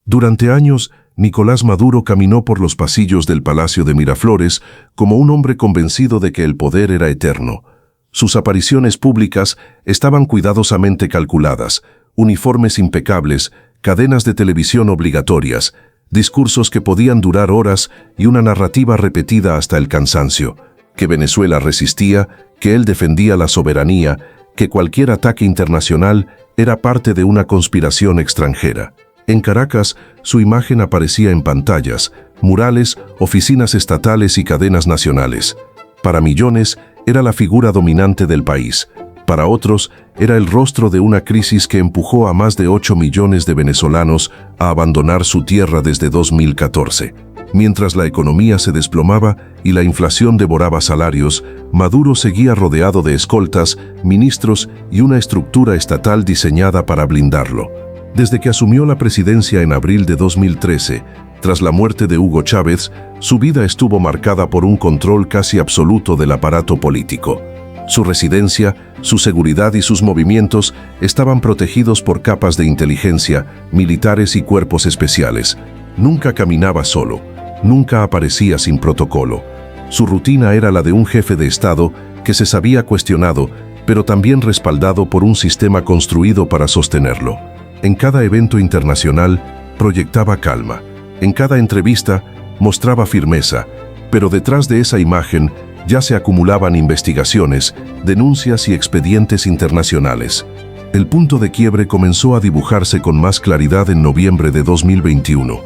Durante años, Nicolás Maduro caminó por los pasillos del Palacio de Miraflores como un hombre convencido de que el poder era eterno. Sus apariciones públicas estaban cuidadosamente calculadas, uniformes impecables, cadenas de televisión obligatorias, discursos que podían durar horas y una narrativa repetida hasta el cansancio, que Venezuela resistía, que él defendía la soberanía, que cualquier ataque internacional era parte de una conspiración extranjera. En Caracas, su imagen aparecía en pantallas, murales, oficinas estatales y cadenas nacionales. Para millones, era la figura dominante del país. Para otros, era el rostro de una crisis que empujó a más de 8 millones de venezolanos a abandonar su tierra desde 2014. Mientras la economía se desplomaba y la inflación devoraba salarios, Maduro seguía rodeado de escoltas, ministros y una estructura estatal diseñada para blindarlo. Desde que asumió la presidencia en abril de 2013, tras la muerte de Hugo Chávez, su vida estuvo marcada por un control casi absoluto del aparato político. Su residencia, su seguridad y sus movimientos estaban protegidos por capas de inteligencia, militares y cuerpos especiales. Nunca caminaba solo, nunca aparecía sin protocolo. Su rutina era la de un jefe de Estado que se sabía cuestionado, pero también respaldado por un sistema construido para sostenerlo. En cada evento internacional, proyectaba calma. En cada entrevista, mostraba firmeza, pero detrás de esa imagen ya se acumulaban investigaciones, denuncias y expedientes internacionales. El punto de quiebre comenzó a dibujarse con más claridad en noviembre de 2021,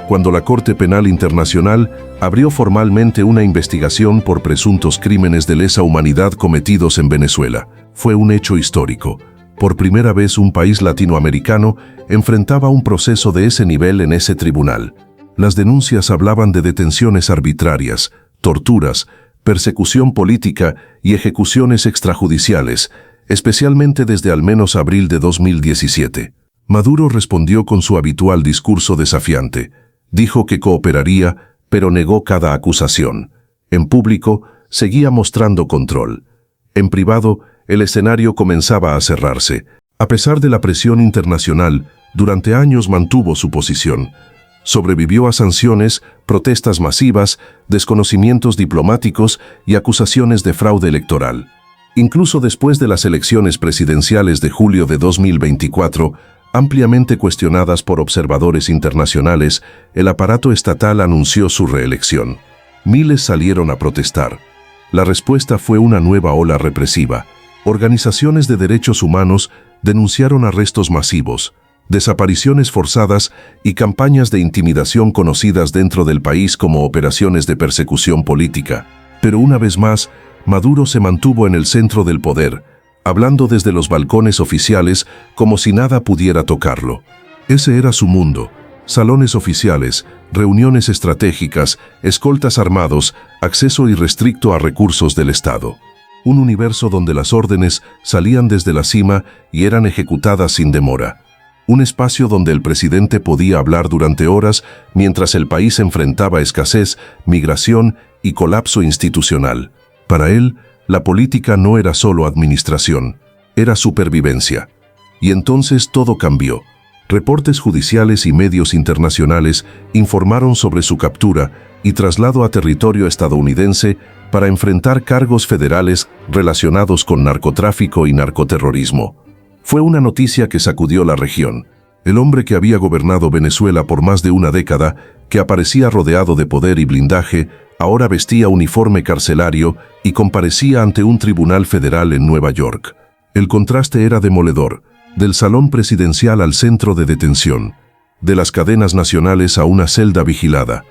cuando la Corte Penal Internacional abrió formalmente una investigación por presuntos crímenes de lesa humanidad cometidos en Venezuela. Fue un hecho histórico. Por primera vez un país latinoamericano enfrentaba un proceso de ese nivel en ese tribunal. Las denuncias hablaban de detenciones arbitrarias, torturas, persecución política y ejecuciones extrajudiciales, especialmente desde al menos abril de 2017. Maduro respondió con su habitual discurso desafiante. Dijo que cooperaría, pero negó cada acusación. En público, seguía mostrando control. En privado, el escenario comenzaba a cerrarse. A pesar de la presión internacional, durante años mantuvo su posición. Sobrevivió a sanciones, protestas masivas, desconocimientos diplomáticos y acusaciones de fraude electoral. Incluso después de las elecciones presidenciales de julio de 2024, ampliamente cuestionadas por observadores internacionales, el aparato estatal anunció su reelección. Miles salieron a protestar. La respuesta fue una nueva ola represiva. Organizaciones de derechos humanos denunciaron arrestos masivos, desapariciones forzadas y campañas de intimidación conocidas dentro del país como operaciones de persecución política. Pero una vez más, Maduro se mantuvo en el centro del poder, hablando desde los balcones oficiales como si nada pudiera tocarlo. Ese era su mundo: salones oficiales, reuniones estratégicas, escoltas armados, acceso irrestricto a recursos del Estado. Un universo donde las órdenes salían desde la cima y eran ejecutadas sin demora. Un espacio donde el presidente podía hablar durante horas mientras el país enfrentaba escasez, migración y colapso institucional. Para él, la política no era solo administración, era supervivencia. Y entonces todo cambió. Reportes judiciales y medios internacionales informaron sobre su captura y traslado a territorio estadounidense para enfrentar cargos federales relacionados con narcotráfico y narcoterrorismo. Fue una noticia que sacudió la región. El hombre que había gobernado Venezuela por más de una década, que aparecía rodeado de poder y blindaje, ahora vestía uniforme carcelario y comparecía ante un tribunal federal en Nueva York. El contraste era demoledor, del salón presidencial al centro de detención, de las cadenas nacionales a una celda vigilada,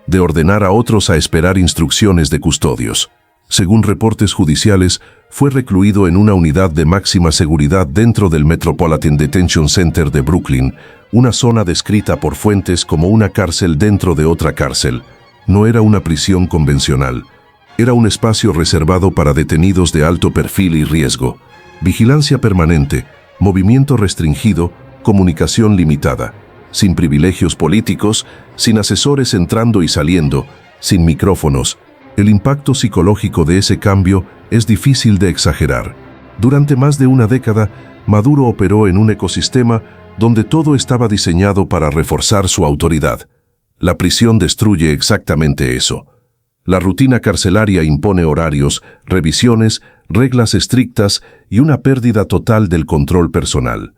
de ordenar a otros a esperar instrucciones de custodios. Según reportes judiciales, fue recluido en una unidad de máxima seguridad dentro del Metropolitan Detention Center de Brooklyn, una zona descrita por fuentes como una cárcel dentro de otra cárcel. No era una prisión convencional. Era un espacio reservado para detenidos de alto perfil y riesgo. Vigilancia permanente, movimiento restringido, comunicación limitada. Sin privilegios políticos, sin asesores entrando y saliendo, sin micrófonos. El impacto psicológico de ese cambio es difícil de exagerar. Durante más de una década, Maduro operó en un ecosistema donde todo estaba diseñado para reforzar su autoridad. La prisión destruye exactamente eso. La rutina carcelaria impone horarios, revisiones, reglas estrictas y una pérdida total del control personal.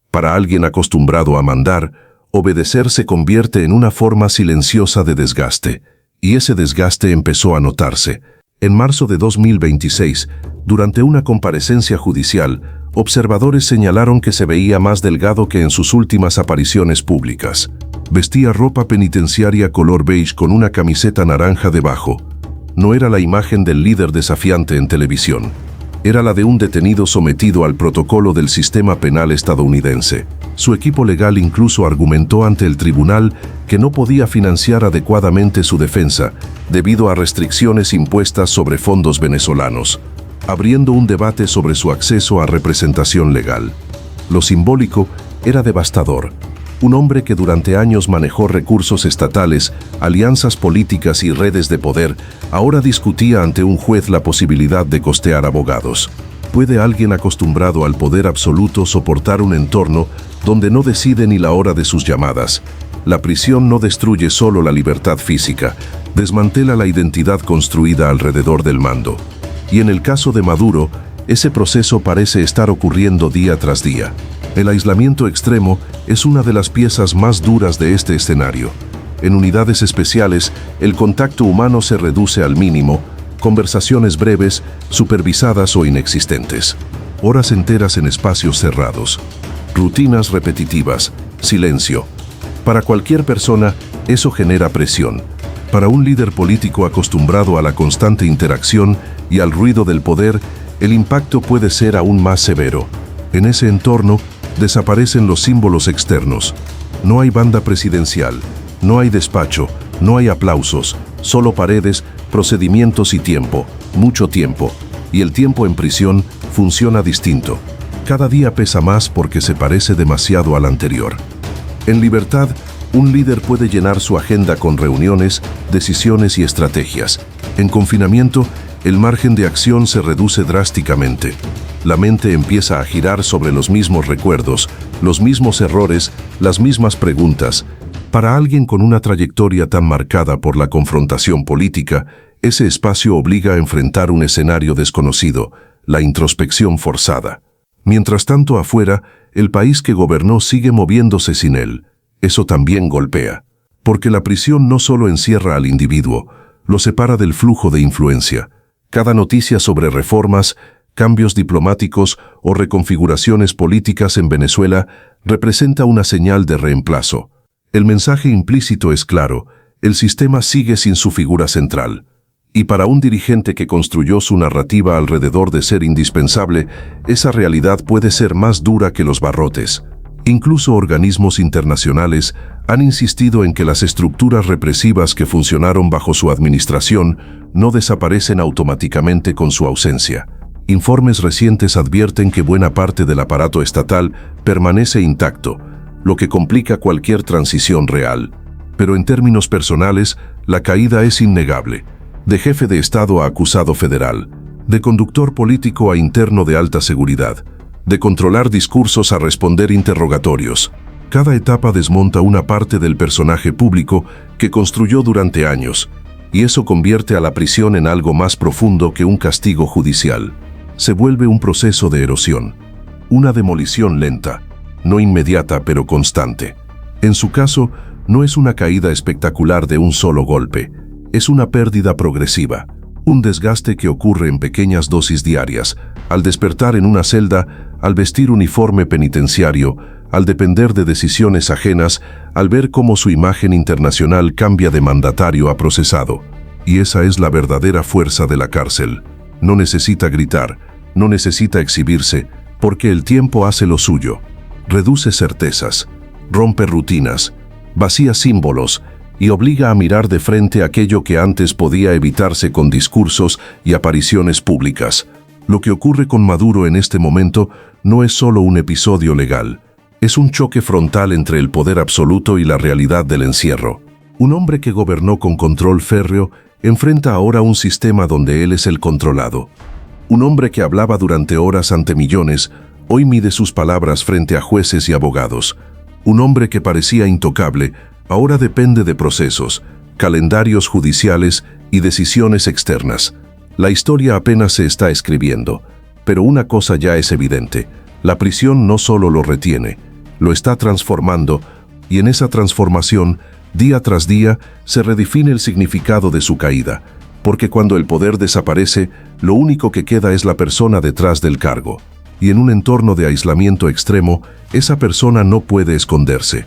Para alguien acostumbrado a mandar, obedecer se convierte en una forma silenciosa de desgaste, y ese desgaste empezó a notarse. En marzo de 2026, durante una comparecencia judicial, observadores señalaron que se veía más delgado que en sus últimas apariciones públicas. Vestía ropa penitenciaria color beige con una camiseta naranja debajo. No era la imagen del líder desafiante en televisión. Era la de un detenido sometido al protocolo del sistema penal estadounidense. Su equipo legal incluso argumentó ante el tribunal que no podía financiar adecuadamente su defensa debido a restricciones impuestas sobre fondos venezolanos, abriendo un debate sobre su acceso a representación legal. Lo simbólico era devastador. Un hombre que durante años manejó recursos estatales, alianzas políticas y redes de poder, ahora discutía ante un juez la posibilidad de costear abogados. ¿Puede alguien acostumbrado al poder absoluto soportar un entorno donde no decide ni la hora de sus llamadas? La prisión no destruye solo la libertad física, desmantela la identidad construida alrededor del mando. Y en el caso de Maduro, ese proceso parece estar ocurriendo día tras día. El aislamiento extremo es una de las piezas más duras de este escenario. En unidades especiales, el contacto humano se reduce al mínimo, conversaciones breves, supervisadas o inexistentes. Horas enteras en espacios cerrados. Rutinas repetitivas, silencio. Para cualquier persona, eso genera presión. Para un líder político acostumbrado a la constante interacción y al ruido del poder, el impacto puede ser aún más severo. En ese entorno, desaparecen los símbolos externos. No hay banda presidencial, no hay despacho, no hay aplausos, solo paredes, procedimientos y tiempo, mucho tiempo. Y el tiempo en prisión funciona distinto. Cada día pesa más porque se parece demasiado al anterior. En libertad, un líder puede llenar su agenda con reuniones, decisiones y estrategias. En confinamiento, el margen de acción se reduce drásticamente. La mente empieza a girar sobre los mismos recuerdos, los mismos errores, las mismas preguntas. Para alguien con una trayectoria tan marcada por la confrontación política, ese espacio obliga a enfrentar un escenario desconocido, la introspección forzada. Mientras tanto afuera, el país que gobernó sigue moviéndose sin él. Eso también golpea. Porque la prisión no solo encierra al individuo, lo separa del flujo de influencia. Cada noticia sobre reformas, cambios diplomáticos o reconfiguraciones políticas en Venezuela representa una señal de reemplazo. El mensaje implícito es claro, el sistema sigue sin su figura central. Y para un dirigente que construyó su narrativa alrededor de ser indispensable, esa realidad puede ser más dura que los barrotes. Incluso organismos internacionales han insistido en que las estructuras represivas que funcionaron bajo su administración no desaparecen automáticamente con su ausencia. Informes recientes advierten que buena parte del aparato estatal permanece intacto, lo que complica cualquier transición real. Pero en términos personales, la caída es innegable. De jefe de Estado a acusado federal, de conductor político a interno de alta seguridad, de controlar discursos a responder interrogatorios. Cada etapa desmonta una parte del personaje público que construyó durante años, y eso convierte a la prisión en algo más profundo que un castigo judicial. Se vuelve un proceso de erosión, una demolición lenta, no inmediata pero constante. En su caso, no es una caída espectacular de un solo golpe, es una pérdida progresiva, un desgaste que ocurre en pequeñas dosis diarias, al despertar en una celda, al vestir uniforme penitenciario, al depender de decisiones ajenas, al ver cómo su imagen internacional cambia de mandatario a procesado. Y esa es la verdadera fuerza de la cárcel. No necesita gritar, no necesita exhibirse, porque el tiempo hace lo suyo. Reduce certezas, rompe rutinas, vacía símbolos y obliga a mirar de frente aquello que antes podía evitarse con discursos y apariciones públicas. Lo que ocurre con Maduro en este momento no es solo un episodio legal, es un choque frontal entre el poder absoluto y la realidad del encierro. Un hombre que gobernó con control férreo enfrenta ahora un sistema donde él es el controlado. Un hombre que hablaba durante horas ante millones, hoy mide sus palabras frente a jueces y abogados. Un hombre que parecía intocable, ahora depende de procesos, calendarios judiciales y decisiones externas. La historia apenas se está escribiendo, pero una cosa ya es evidente: la prisión no solo lo retiene, lo está transformando, y en esa transformación, día tras día, se redefine el significado de su caída, porque cuando el poder desaparece, lo único que queda es la persona detrás del cargo. Y en un entorno de aislamiento extremo, esa persona no puede esconderse.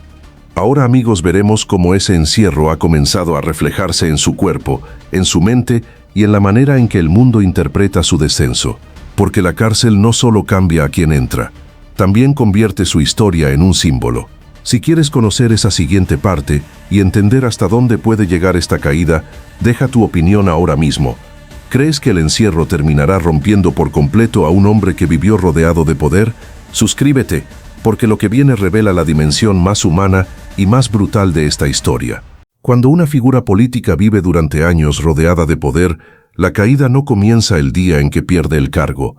Ahora, amigos, veremos cómo ese encierro ha comenzado a reflejarse en su cuerpo, en su mente y en la manera en que el mundo interpreta su descenso. Porque la cárcel no solo cambia a quien entra, también convierte su historia en un símbolo. Si quieres conocer esa siguiente parte y entender hasta dónde puede llegar esta caída, deja tu opinión ahora mismo. ¿Crees que el encierro terminará rompiendo por completo a un hombre que vivió rodeado de poder? Suscríbete, porque lo que viene revela la dimensión más humana y más brutal de esta historia. Cuando una figura política vive durante años rodeada de poder, la caída no comienza el día en que pierde el cargo.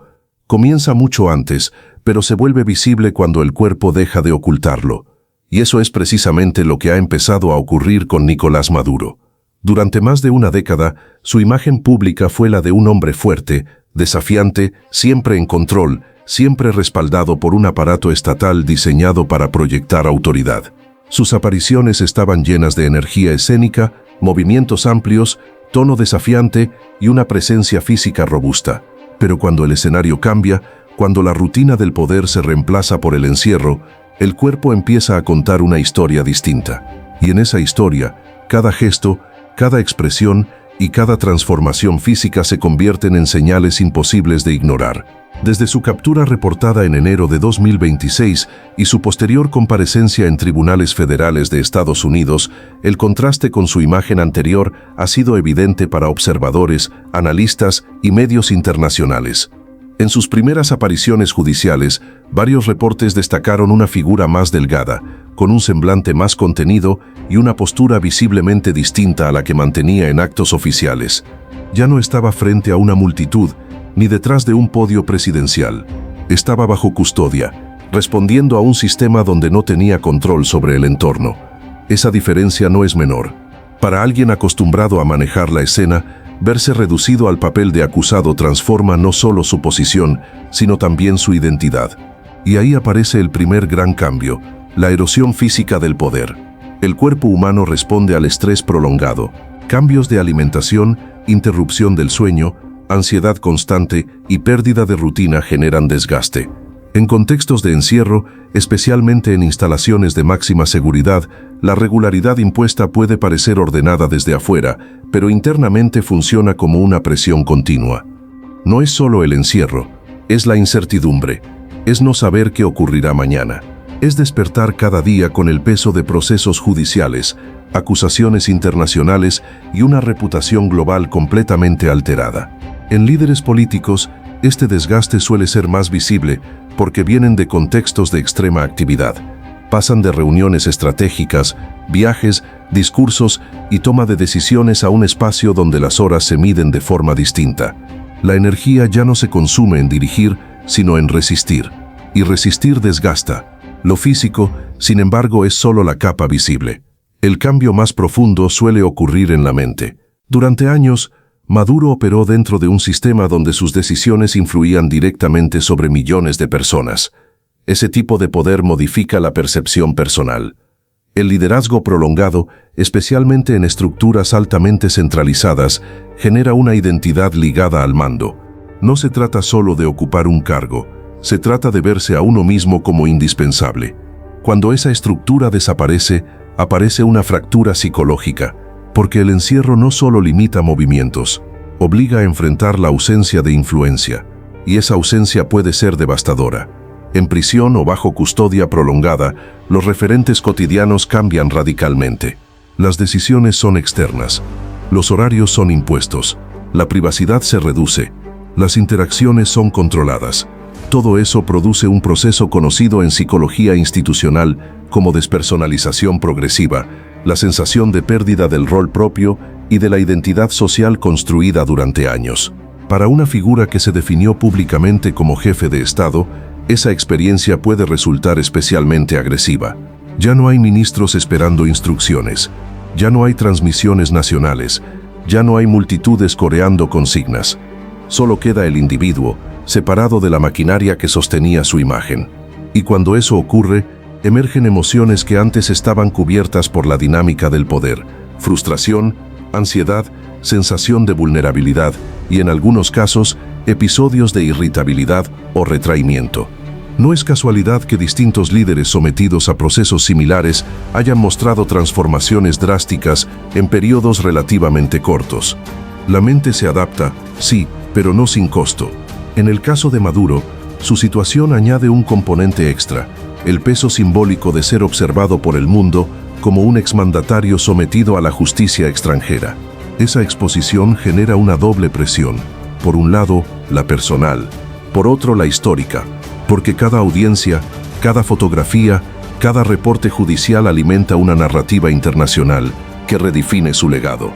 Comienza mucho antes, pero se vuelve visible cuando el cuerpo deja de ocultarlo. Y eso es precisamente lo que ha empezado a ocurrir con Nicolás Maduro. Durante más de una década, su imagen pública fue la de un hombre fuerte, desafiante, siempre en control, siempre respaldado por un aparato estatal diseñado para proyectar autoridad. Sus apariciones estaban llenas de energía escénica, movimientos amplios, tono desafiante y una presencia física robusta. Pero cuando el escenario cambia, cuando la rutina del poder se reemplaza por el encierro, el cuerpo empieza a contar una historia distinta. Y en esa historia, cada gesto, cada expresión y cada transformación física se convierten en señales imposibles de ignorar. Desde su captura reportada en enero de 2026 y su posterior comparecencia en tribunales federales de Estados Unidos, el contraste con su imagen anterior ha sido evidente para observadores, analistas y medios internacionales. En sus primeras apariciones judiciales, varios reportes destacaron una figura más delgada, con un semblante más contenido y una postura visiblemente distinta a la que mantenía en actos oficiales. Ya no estaba frente a una multitud, ni detrás de un podio presidencial. Estaba bajo custodia, respondiendo a un sistema donde no tenía control sobre el entorno. Esa diferencia no es menor. Para alguien acostumbrado a manejar la escena, verse reducido al papel de acusado transforma no solo su posición, sino también su identidad. Y ahí aparece el primer gran cambio: la erosión física del poder. El cuerpo humano responde al estrés prolongado. Cambios de alimentación, interrupción del sueño, ansiedad constante y pérdida de rutina generan desgaste. En contextos de encierro, especialmente en instalaciones de máxima seguridad, la regularidad impuesta puede parecer ordenada desde afuera, pero internamente funciona como una presión continua. No es solo el encierro, es la incertidumbre, es no saber qué ocurrirá mañana, es despertar cada día con el peso de procesos judiciales, acusaciones internacionales y una reputación global completamente alterada. En líderes políticos, este desgaste suele ser más visible porque vienen de contextos de extrema actividad. Pasan de reuniones estratégicas, viajes, discursos y toma de decisiones a un espacio donde las horas se miden de forma distinta. La energía ya no se consume en dirigir, sino en resistir. Y resistir desgasta. Lo físico, sin embargo, es solo la capa visible. El cambio más profundo suele ocurrir en la mente. Durante años, Maduro operó dentro de un sistema donde sus decisiones influían directamente sobre millones de personas. Ese tipo de poder modifica la percepción personal. El liderazgo prolongado, especialmente en estructuras altamente centralizadas, genera una identidad ligada al mando. No se trata solo de ocupar un cargo, se trata de verse a uno mismo como indispensable. Cuando esa estructura desaparece, aparece una fractura psicológica, porque el encierro no solo limita movimientos, obliga a enfrentar la ausencia de influencia, y esa ausencia puede ser devastadora. En prisión o bajo custodia prolongada, los referentes cotidianos cambian radicalmente. Las decisiones son externas, los horarios son impuestos, la privacidad se reduce, las interacciones son controladas. Todo eso produce un proceso conocido en psicología institucional como despersonalización progresiva, la sensación de pérdida del rol propio y de la identidad social construida durante años. Para una figura que se definió públicamente como jefe de Estado, esa experiencia puede resultar especialmente agresiva. Ya no hay ministros esperando instrucciones, ya no hay transmisiones nacionales, ya no hay multitudes coreando consignas. Solo queda el individuo, separado de la maquinaria que sostenía su imagen. Y cuando eso ocurre, emergen emociones que antes estaban cubiertas por la dinámica del poder: frustración, ansiedad, sensación de vulnerabilidad y, en algunos casos, episodios de irritabilidad o retraimiento. No es casualidad que distintos líderes sometidos a procesos similares hayan mostrado transformaciones drásticas en periodos relativamente cortos. La mente se adapta, sí, pero no sin costo. En el caso de Maduro, su situación añade un componente extra: el peso simbólico de ser observado por el mundo como un exmandatario sometido a la justicia extranjera. Esa exposición genera una doble presión: por un lado, la personal; por otro, la histórica, porque cada audiencia, cada fotografía, cada reporte judicial alimenta una narrativa internacional que redefine su legado.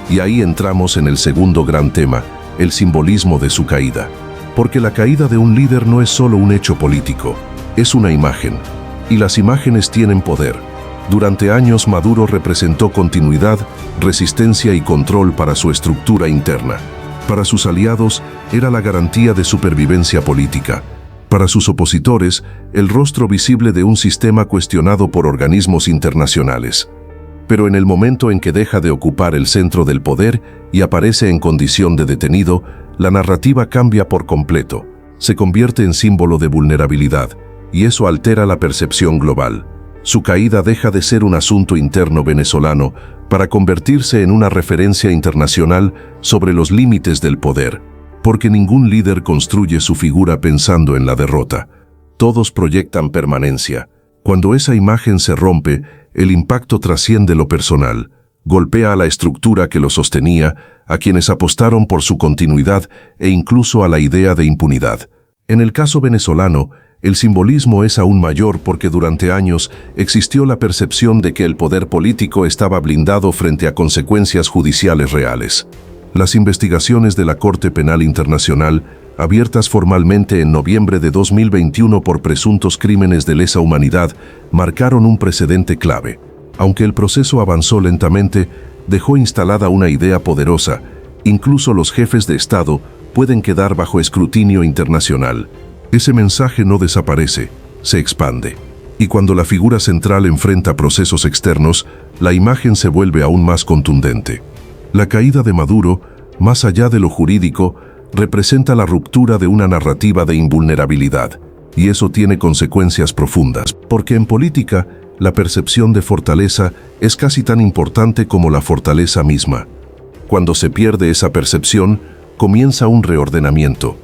Y ahí entramos en el segundo gran tema: el simbolismo de su caída. Porque la caída de un líder no es solo un hecho político, es una imagen. Y las imágenes tienen poder. Durante años Maduro representó continuidad, resistencia y control para su estructura interna. Para sus aliados era la garantía de supervivencia política. Para sus opositores, el rostro visible de un sistema cuestionado por organismos internacionales. Pero en el momento en que deja de ocupar el centro del poder y aparece en condición de detenido, la narrativa cambia por completo. Se convierte en símbolo de vulnerabilidad, y eso altera la percepción global. Su caída deja de ser un asunto interno venezolano para convertirse en una referencia internacional sobre los límites del poder. Porque ningún líder construye su figura pensando en la derrota. Todos proyectan permanencia. Cuando esa imagen se rompe, el impacto trasciende lo personal. Golpea a la estructura que lo sostenía, a quienes apostaron por su continuidad e incluso a la idea de impunidad. En el caso venezolano, el simbolismo es aún mayor porque durante años existió la percepción de que el poder político estaba blindado frente a consecuencias judiciales reales. Las investigaciones de la Corte Penal Internacional, abiertas formalmente en noviembre de 2021 por presuntos crímenes de lesa humanidad, marcaron un precedente clave. Aunque el proceso avanzó lentamente, dejó instalada una idea poderosa: incluso los jefes de Estado pueden quedar bajo escrutinio internacional. Ese mensaje no desaparece, se expande. Y cuando la figura central enfrenta procesos externos, la imagen se vuelve aún más contundente. La caída de Maduro, más allá de lo jurídico, representa la ruptura de una narrativa de invulnerabilidad. Y eso tiene consecuencias profundas, porque en política, la percepción de fortaleza es casi tan importante como la fortaleza misma. Cuando se pierde esa percepción, comienza un reordenamiento.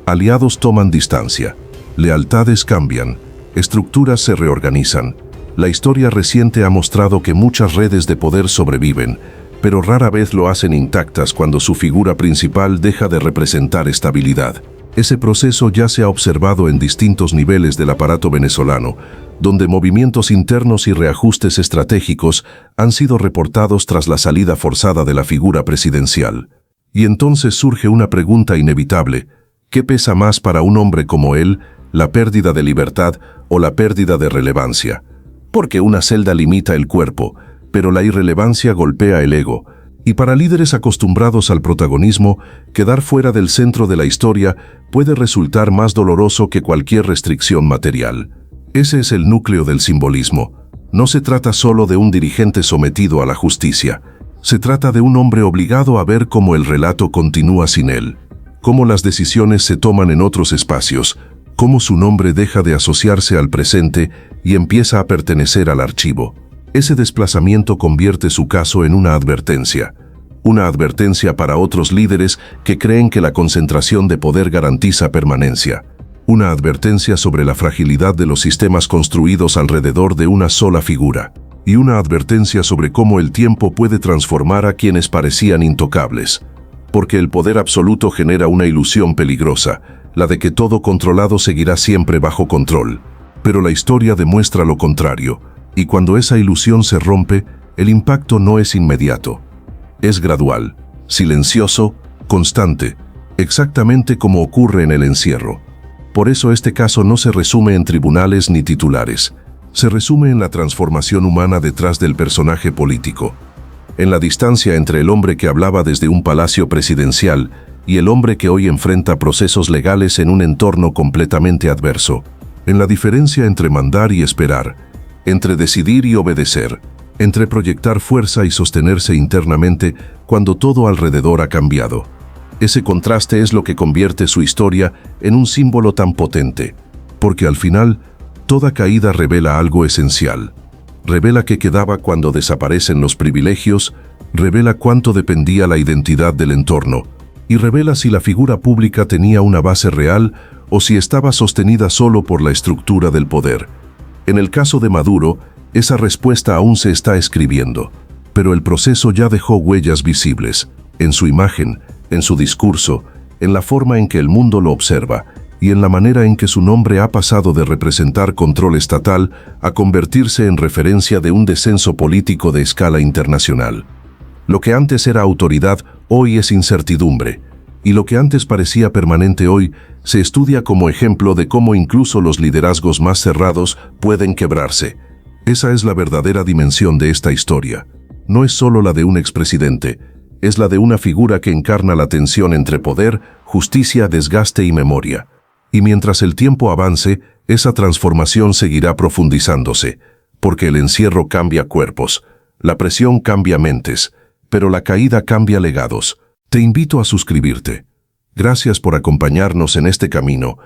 Aliados toman distancia, lealtades cambian, estructuras se reorganizan. La historia reciente ha mostrado que muchas redes de poder sobreviven, pero rara vez lo hacen intactas cuando su figura principal deja de representar estabilidad. Ese proceso ya se ha observado en distintos niveles del aparato venezolano, donde movimientos internos y reajustes estratégicos han sido reportados tras la salida forzada de la figura presidencial. Y entonces surge una pregunta inevitable: ¿qué pesa más para un hombre como él, la pérdida de libertad o la pérdida de relevancia? Porque una celda limita el cuerpo, pero la irrelevancia golpea el ego. Y para líderes acostumbrados al protagonismo, quedar fuera del centro de la historia puede resultar más doloroso que cualquier restricción material. Ese es el núcleo del simbolismo. No se trata solo de un dirigente sometido a la justicia. Se trata de un hombre obligado a ver cómo el relato continúa sin él, cómo las decisiones se toman en otros espacios, cómo su nombre deja de asociarse al presente y empieza a pertenecer al archivo. Ese desplazamiento convierte su caso en una advertencia para otros líderes que creen que la concentración de poder garantiza permanencia. Una advertencia sobre la fragilidad de los sistemas construidos alrededor de una sola figura. Y una advertencia sobre cómo el tiempo puede transformar a quienes parecían intocables. Porque el poder absoluto genera una ilusión peligrosa, la de que todo controlado seguirá siempre bajo control. Pero la historia demuestra lo contrario, y cuando esa ilusión se rompe, el impacto no es inmediato. Es gradual, silencioso, constante, exactamente como ocurre en el encierro. Por eso este caso no se resume en tribunales ni titulares. se resume en la transformación humana detrás del personaje político, en la distancia entre el hombre que hablaba desde un palacio presidencial y el hombre que hoy enfrenta procesos legales en un entorno completamente adverso, en la diferencia entre mandar y esperar, entre decidir y obedecer, entre proyectar fuerza y sostenerse internamente cuando todo alrededor ha cambiado. Ese contraste es lo que convierte su historia en un símbolo tan potente, porque al final, toda caída revela algo esencial. Revela qué quedaba cuando desaparecen los privilegios, revela cuánto dependía la identidad del entorno, y revela si la figura pública tenía una base real o si estaba sostenida solo por la estructura del poder. En el caso de Maduro, esa respuesta aún se está escribiendo, pero el proceso ya dejó huellas visibles, en su imagen, en su discurso, en la forma en que el mundo lo observa, y en la manera en que su nombre ha pasado de representar control estatal a convertirse en referencia de un descenso político de escala internacional. Lo que antes era autoridad, hoy es incertidumbre, y lo que antes parecía permanente hoy se estudia como ejemplo de cómo incluso los liderazgos más cerrados pueden quebrarse. Esa es la verdadera dimensión de esta historia. No es solo la de un expresidente, es la de una figura que encarna la tensión entre poder, justicia, desgaste y memoria. Y mientras el tiempo avance, esa transformación seguirá profundizándose, porque el encierro cambia cuerpos, la presión cambia mentes, pero la caída cambia legados. Te invito a suscribirte. Gracias por acompañarnos en este camino,